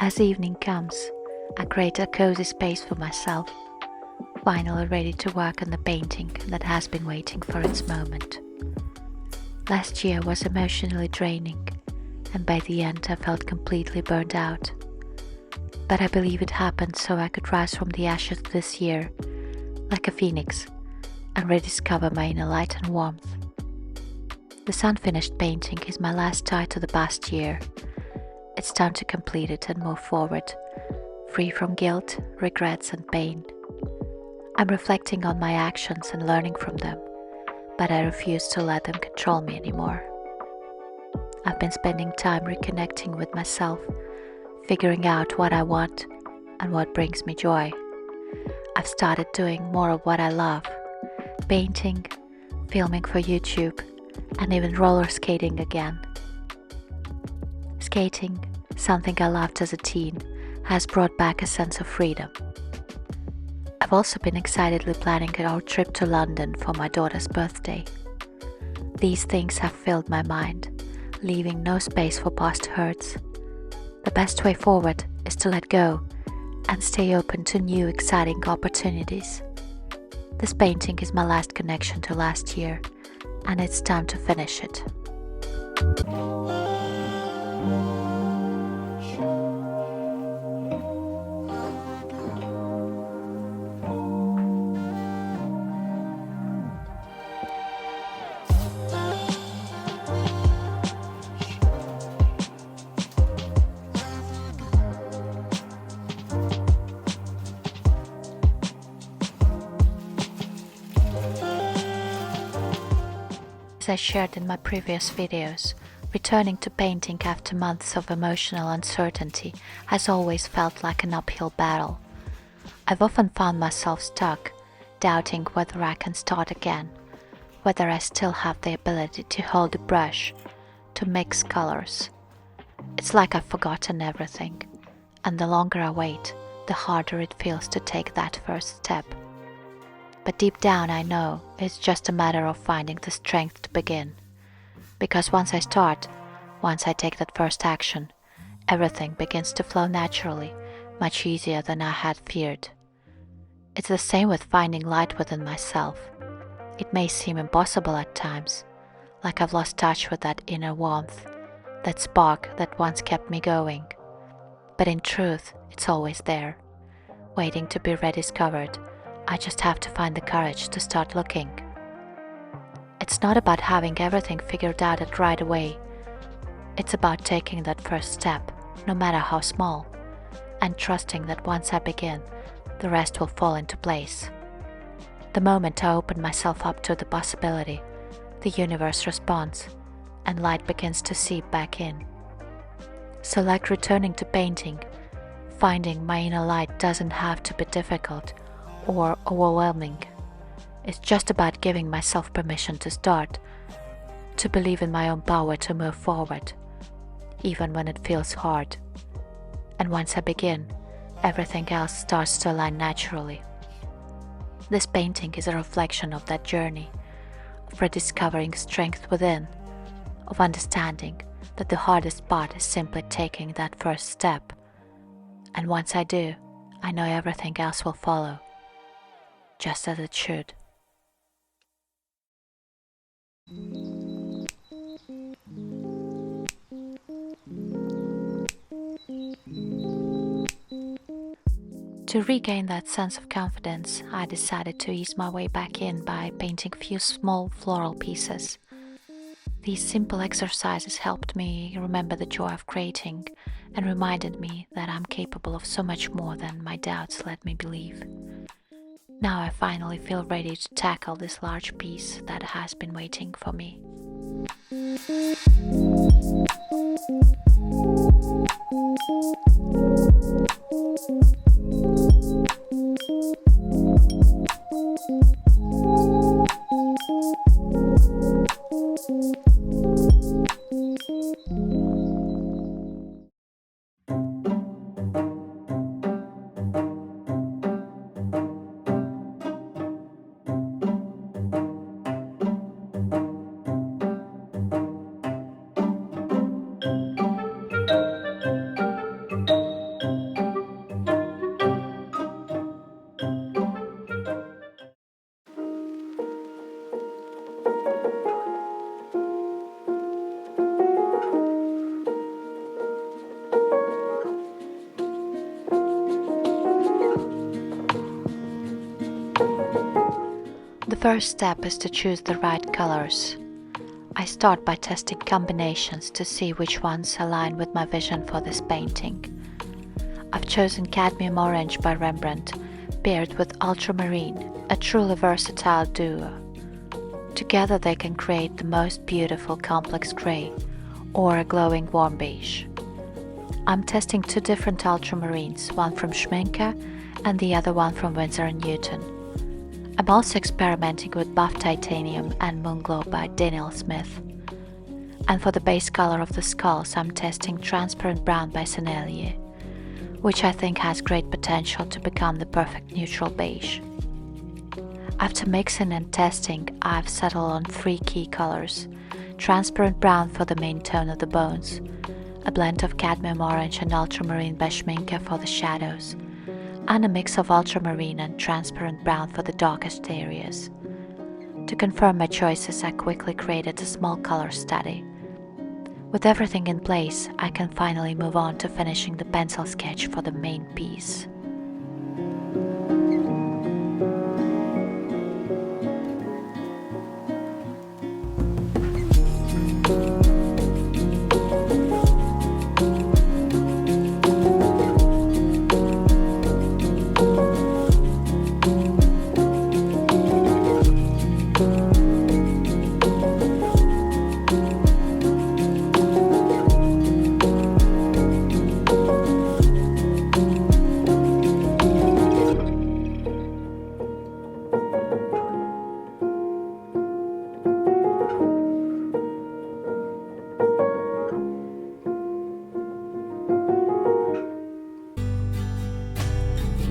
As evening comes, I create a cozy space for myself, finally ready to work on the painting that has been waiting for its moment. Last year was emotionally draining, and by the end I felt completely burned out. But I believe it happened so I could rise from the ashes this year, like a phoenix, and rediscover my inner light and warmth. This unfinished painting is my last tie to the past year. It's time to complete it and move forward, free from guilt, regrets, and pain. I'm reflecting on my actions and learning from them, but I refuse to let them control me anymore. I've been spending time reconnecting with myself, figuring out what I want and what brings me joy. I've started doing more of what I love: painting, filming for YouTube, and even roller skating again. Skating, something I loved as a teen, has brought back a sense of freedom. I've also been excitedly planning our trip to London for my daughter's birthday. These things have filled my mind, leaving no space for past hurts. The best way forward is to let go and stay open to new exciting opportunities. This painting is my last connection to last year, and it's time to finish it. As I shared in my previous videos, returning to painting after months of emotional uncertainty has always felt like an uphill battle. I've often found myself stuck, doubting whether I can start again, whether I still have the ability to hold a brush, to mix colors. It's like I've forgotten everything, and the longer I wait, the harder it feels to take that first step. But deep down I know it's just a matter of finding the strength to begin. Because once I start, once I take that first action, everything begins to flow naturally, much easier than I had feared. It's the same with finding light within myself. It may seem impossible at times, like I've lost touch with that inner warmth, that spark that once kept me going. But in truth, it's always there, waiting to be rediscovered. I just have to find the courage to start looking. It's not about having everything figured out right away. It's about taking that first step, no matter how small, and trusting that once I begin, the rest will fall into place. The moment I open myself up to the possibility, the universe responds, and light begins to seep back in. So like returning to painting, finding my inner light doesn't have to be difficult or overwhelming. It's just about giving myself permission to start, to believe in my own power to move forward, even when it feels hard. And once I begin, everything else starts to align naturally. This painting is a reflection of that journey, of rediscovering strength within, of understanding that the hardest part is simply taking that first step. And once I do, I know everything else will follow, just as it should. To regain that sense of confidence, I decided to ease my way back in by painting a few small floral pieces. These simple exercises helped me remember the joy of creating and reminded me that I'm capable of so much more than my doubts let me believe. Now I finally feel ready to tackle this large piece that has been waiting for me. first step is to choose the right colors. I start by testing combinations to see which ones align with my vision for this painting. I've chosen cadmium orange by Rembrandt, paired with ultramarine, a truly versatile duo. Together they can create the most beautiful complex grey or a glowing warm beige. I'm testing two different ultramarines, one from Schmincke and the other one from Winsor & Newton. I'm also experimenting with buff titanium and Moonglow by Daniel Smith. And for the base color of the skulls, I'm testing transparent brown by Sennelier, which I think has great potential to become the perfect neutral beige. After mixing and testing, I've settled on three key colors: transparent brown for the main tone of the bones, a blend of cadmium orange and ultramarine by Schmincke for the shadows, and a mix of ultramarine and transparent brown for the darkest areas. To confirm my choices, I quickly created a small color study. With everything in place, I can finally move on to finishing the pencil sketch for the main piece.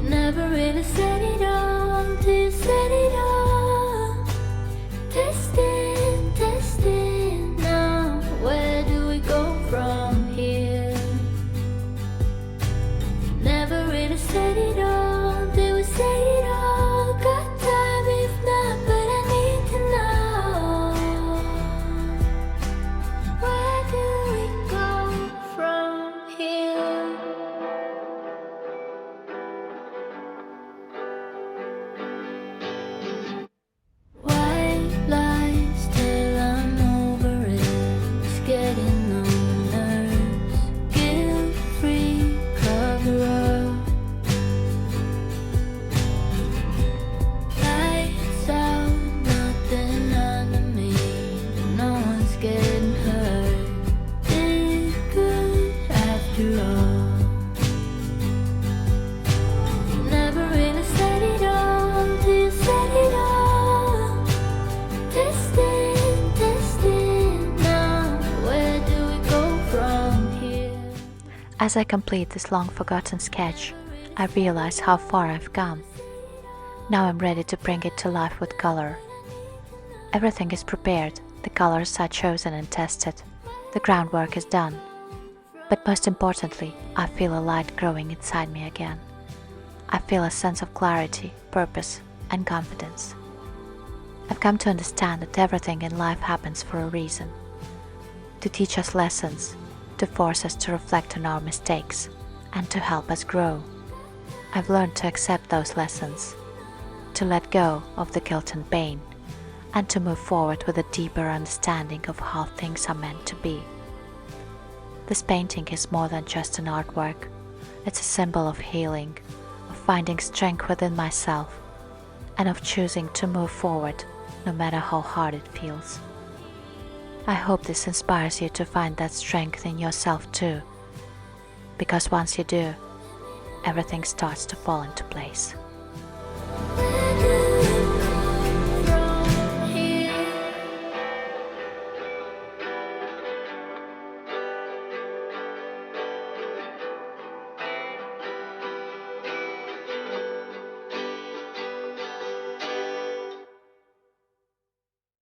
Never really said it all till you said it all. Testing, testing. Now where do we go from here? Never really said it all till we said it all. Got time if not, but I need to know. Where do we go from here? As I complete this long-forgotten sketch, I realize how far I've come. Now I'm ready to bring it to life with color. Everything is prepared, the colors are chosen and tested, the groundwork is done. But most importantly, I feel a light growing inside me again. I feel a sense of clarity, purpose, and confidence. I've come to understand that everything in life happens for a reason. To teach us lessons, to force us to reflect on our mistakes, and to help us grow. I've learned to accept those lessons, to let go of the guilt and pain, and to move forward with a deeper understanding of how things are meant to be. This painting is more than just an artwork. It's a symbol of healing, of finding strength within myself, and of choosing to move forward no matter how hard it feels. I hope this inspires you to find that strength in yourself too, because once you do, everything starts to fall into place.